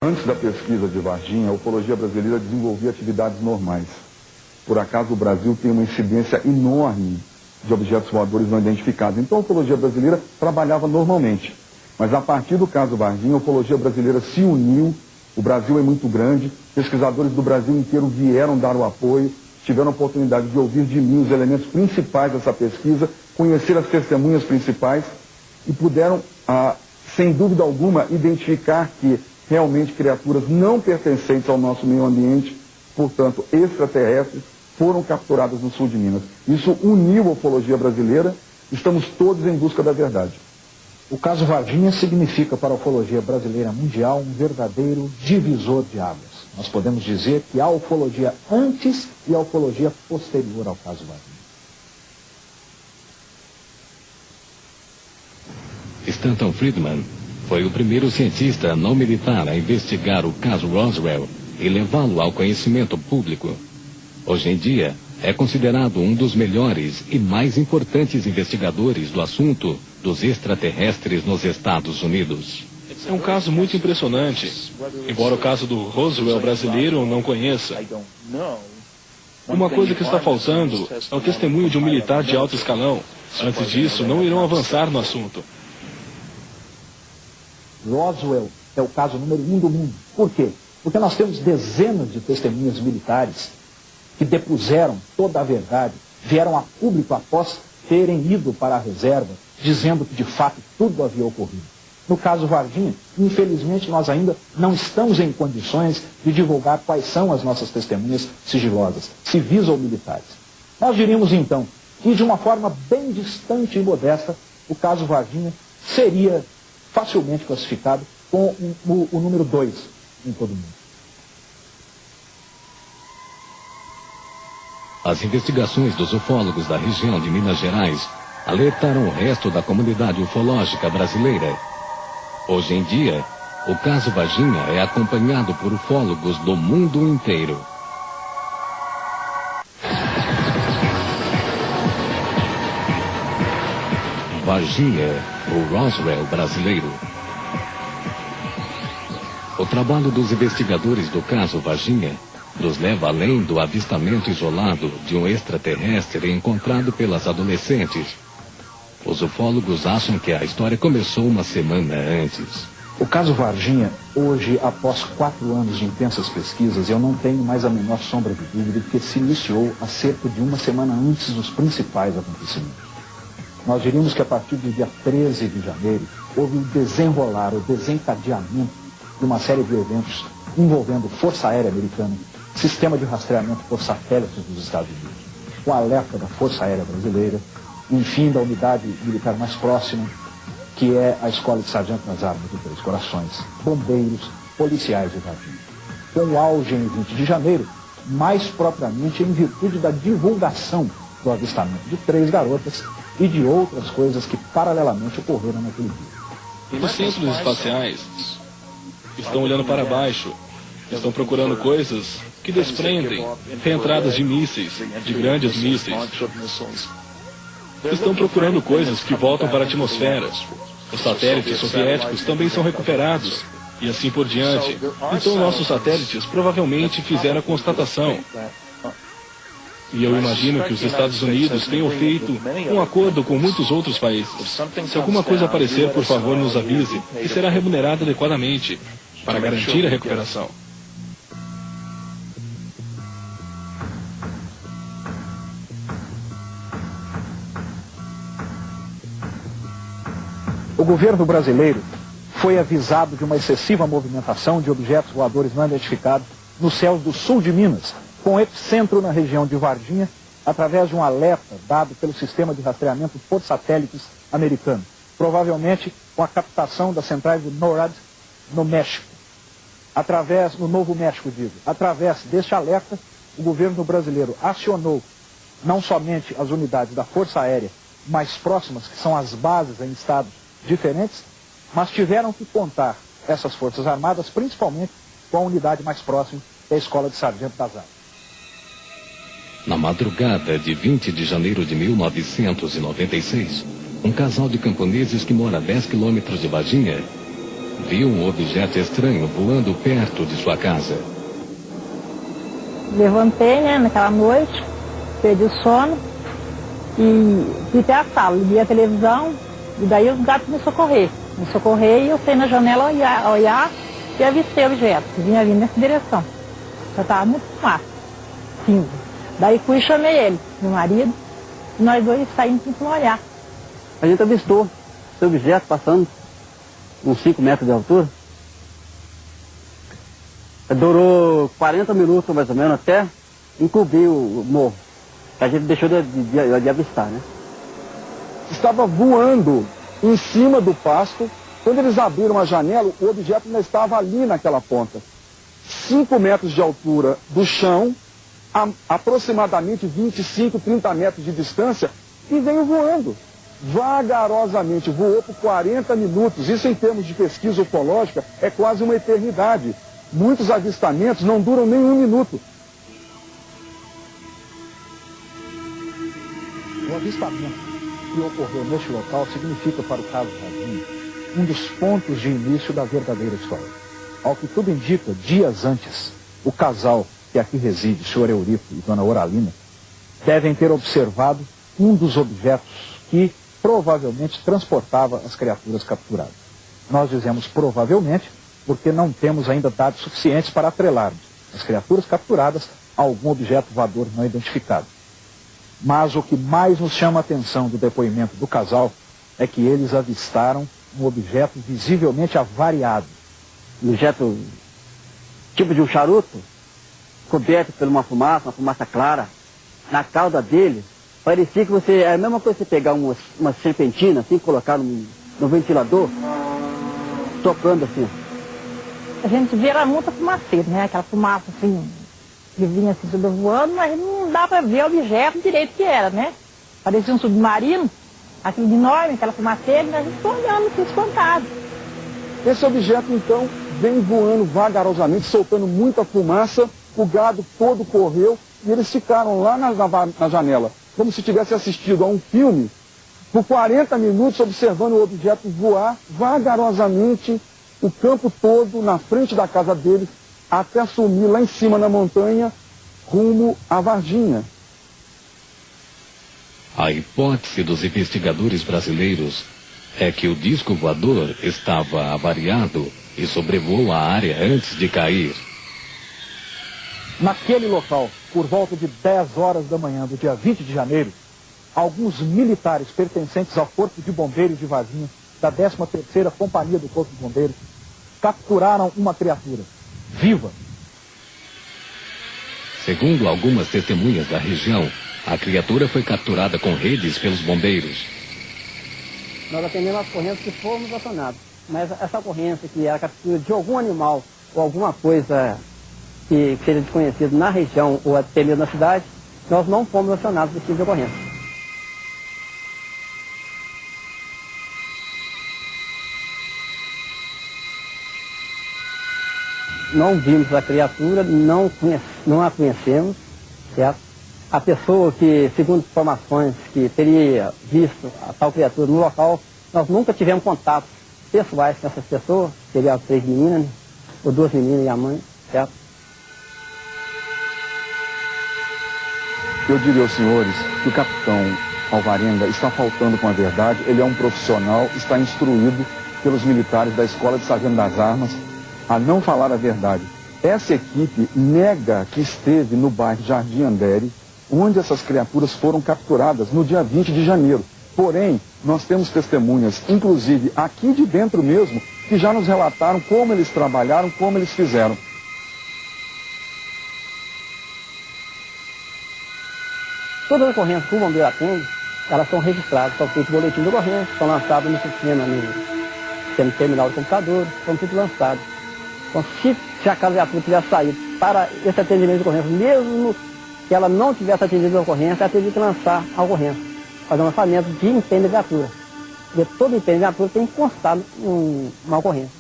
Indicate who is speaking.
Speaker 1: Antes da pesquisa de Varginha, a ufologia brasileira desenvolvia atividades normais. Por acaso, o Brasil tem uma incidência enorme de objetos voadores não identificados. Então, a ufologia brasileira trabalhava normalmente. Mas, a partir do caso Varginha, a ufologia brasileira se uniu. O Brasil é muito grande. Pesquisadores do Brasil inteiro vieram dar o apoio. Tiveram a oportunidade de ouvir de mim os elementos principais dessa pesquisa, conhecer as testemunhas principais e puderam, sem dúvida alguma, identificar que realmente criaturas não pertencentes ao nosso meio ambiente, portanto extraterrestres, foram capturadas no sul de Minas. Isso uniu a ufologia brasileira, estamos todos em busca da verdade.
Speaker 2: O caso Varginha significa para a ufologia brasileira mundial um verdadeiro divisor de águas. Nós podemos dizer que há ufologia antes e a ufologia posterior ao caso Varginha.
Speaker 3: Stanton Friedman foi o primeiro cientista não militar a investigar o caso Roswell e levá-lo ao conhecimento público. Hoje em dia, é considerado um dos melhores e mais importantes investigadores do assunto dos extraterrestres nos Estados Unidos.
Speaker 4: É um caso muito impressionante, embora o caso do Roswell brasileiro eu não conheça. Uma coisa que está faltando é o testemunho de um militar de alto escalão. Antes disso, não irão avançar no assunto.
Speaker 2: Roswell é o caso número 1 do mundo. Por quê? Porque nós temos dezenas de testemunhas militares que depuseram toda a verdade, vieram a público após terem ido para a reserva, dizendo que de fato tudo havia ocorrido. No caso Varginha, infelizmente nós ainda não estamos em condições de divulgar quais são as nossas testemunhas sigilosas, civis ou militares. Nós diríamos então que de uma forma bem distante e modesta, o caso Varginha seria facilmente classificado com o número 2 em todo o mundo.
Speaker 3: As investigações dos ufólogos da região de Minas Gerais alertaram o resto da comunidade ufológica brasileira. Hoje em dia, o caso Varginha é acompanhado por ufólogos do mundo inteiro. Varginha, o Roswell brasileiro. O trabalho dos investigadores do caso Varginha nos leva além do avistamento isolado de um extraterrestre encontrado pelas adolescentes. Os ufólogos acham que a história começou uma semana antes.
Speaker 2: O caso Varginha, hoje, após 4 anos de intensas pesquisas, eu não tenho mais a menor sombra de dúvida de que se iniciou há cerca de uma semana antes dos principais acontecimentos. Nós diríamos que a partir do dia 13 de janeiro, houve o desenrolar, o desencadeamento de uma série de eventos envolvendo Força Aérea Americana, sistema de rastreamento por satélites dos Estados Unidos, o alerta da Força Aérea Brasileira, enfim, da unidade militar mais próxima, que é a Escola de Sargento das Armas do Três Corações, bombeiros, policiais de Varginha. Com o auge em 20 de janeiro, mais propriamente em virtude da divulgação do avistamento de 3 garotas e de outras coisas que paralelamente ocorreram naquele dia.
Speaker 4: Os centros espaciais estão olhando para baixo, estão procurando coisas que desprendem reentradas de mísseis, de grandes mísseis. Estão procurando coisas que voltam para a atmosfera. Os satélites soviéticos também são recuperados, e assim por diante. Então nossos satélites provavelmente fizeram a constatação. E eu imagino que os Estados Unidos tenham feito um acordo com muitos outros países. Se alguma coisa aparecer, por favor, nos avise, que será remunerado adequadamente, para garantir a recuperação.
Speaker 2: O governo brasileiro foi avisado de uma excessiva movimentação de objetos voadores não identificados nos céus do sul de Minas, com epicentro na região de Varginha, através de um alerta dado pelo sistema de rastreamento por satélites americano, provavelmente com a captação das centrais do NORAD no México. No Novo México, digo. Através deste alerta, o governo brasileiro acionou não somente as unidades da Força Aérea mais próximas, que são as bases em estados diferentes, mas tiveram que contar essas Forças Armadas, principalmente com a unidade mais próxima, que é a Escola de Sargento das Armas.
Speaker 3: Na madrugada de 20 de janeiro de 1996, um casal de camponeses que mora a 10 quilômetros de Varginha viu um objeto estranho voando perto de sua casa.
Speaker 5: Levantei, né, naquela noite, perdi o sono e fui até a sala, liguei a televisão e daí os gatos me socorrer e eu saí na janela olhar e avistei o objeto, que vinha vindo nessa direção. Já estava muito fumaça, cinza. Daí fui e chamei ele, meu marido, e nós dois saímos para olhar.
Speaker 6: A gente avistou esse objeto passando uns 5 metros de altura. Durou 40 minutos mais ou menos até encobrir o morro. A gente deixou de avistar, né?
Speaker 1: Estava voando em cima do pasto. Quando eles abriram a janela, o objeto ainda estava ali naquela ponta. 5 metros de altura do chão, a aproximadamente 25, 30 metros de distância, e veio voando. Vagarosamente, voou por 40 minutos. Isso, em termos de pesquisa ufológica, é quase uma eternidade. Muitos avistamentos não duram nem 1 minuto.
Speaker 2: O avistamento que ocorreu neste local significa para o caso Varginha um dos pontos de início da verdadeira história. Ao que tudo indica, dias antes, o casal que aqui reside, o senhor Eurico e dona Oralina, devem ter observado um dos objetos que provavelmente transportava as criaturas capturadas. Nós dizemos provavelmente porque não temos ainda dados suficientes para atrelarmos as criaturas capturadas a algum objeto voador não identificado. Mas o que mais nos chama a atenção do depoimento do casal é que eles avistaram um objeto visivelmente avariado.
Speaker 6: Um objeto tipo de um charuto, coberto por uma fumaça clara. Na cauda dele, parecia que é a mesma coisa que você pegar uma serpentina, assim, colocar no ventilador, soprando assim.
Speaker 5: A gente vê era muita fumaceira, né? Aquela fumaça assim, que vinha assim tudo voando, mas não dá para ver o objeto direito que era, né? Parecia um submarino, aquele enorme, aquela fumaceira, e a gente ficou olhando assim, espantado.
Speaker 1: Esse objeto, então, vem voando vagarosamente, soltando muita fumaça, o gado todo correu e eles ficaram lá na janela, como se tivesse assistido a um filme, por 40 minutos observando o objeto voar vagarosamente o campo todo na frente da casa deles, até sumir lá em cima na montanha, rumo a Varginha.
Speaker 3: A hipótese dos investigadores brasileiros é que o disco voador estava avariado e sobrevoou a área antes de cair.
Speaker 2: Naquele local, por volta de 10 horas da manhã do dia 20 de janeiro, alguns militares pertencentes ao Corpo de Bombeiros de Varginha, da 13ª Companhia do Corpo de Bombeiros, capturaram uma criatura viva.
Speaker 3: Segundo algumas testemunhas da região, a criatura foi capturada com redes pelos bombeiros.
Speaker 6: Nós atendemos as ocorrências que fomos acionados, mas essa ocorrência que era a captura de algum animal ou alguma coisa que seja desconhecido na região ou até mesmo na cidade, nós não fomos acionados desse tipo de ocorrência. Não vimos a criatura, não a conhecemos, certo? A pessoa que, segundo informações, que teria visto a tal criatura no local, nós nunca tivemos contatos pessoais com essas pessoas, seriam as 3 meninas, né? Ou 2 meninas e a mãe, certo?
Speaker 1: Eu diria aos senhores que o capitão Alvarenga está faltando com a verdade. Ele é um profissional, está instruído pelos militares da Escola de Sargento das Armas a não falar a verdade. Essa equipe nega que esteve no bairro Jardim Andere, onde essas criaturas foram capturadas no dia 20 de janeiro. Porém, nós temos testemunhas, inclusive aqui de dentro mesmo, que já nos relataram como eles trabalharam, como eles fizeram.
Speaker 6: Todas as ocorrências que o bombeiro atende, elas são registradas, são feitos boletins de ocorrência, são lançados no sistema, no terminal de computador, são tudo lançados. Então, se a criatura tivesse saído para esse atendimento de ocorrência, mesmo que ela não tivesse atendido a ocorrência, ela teria que lançar a ocorrência, fazer um lançamento de empenho de viatura. Porque todo empenho de viatura tem que constar uma ocorrência.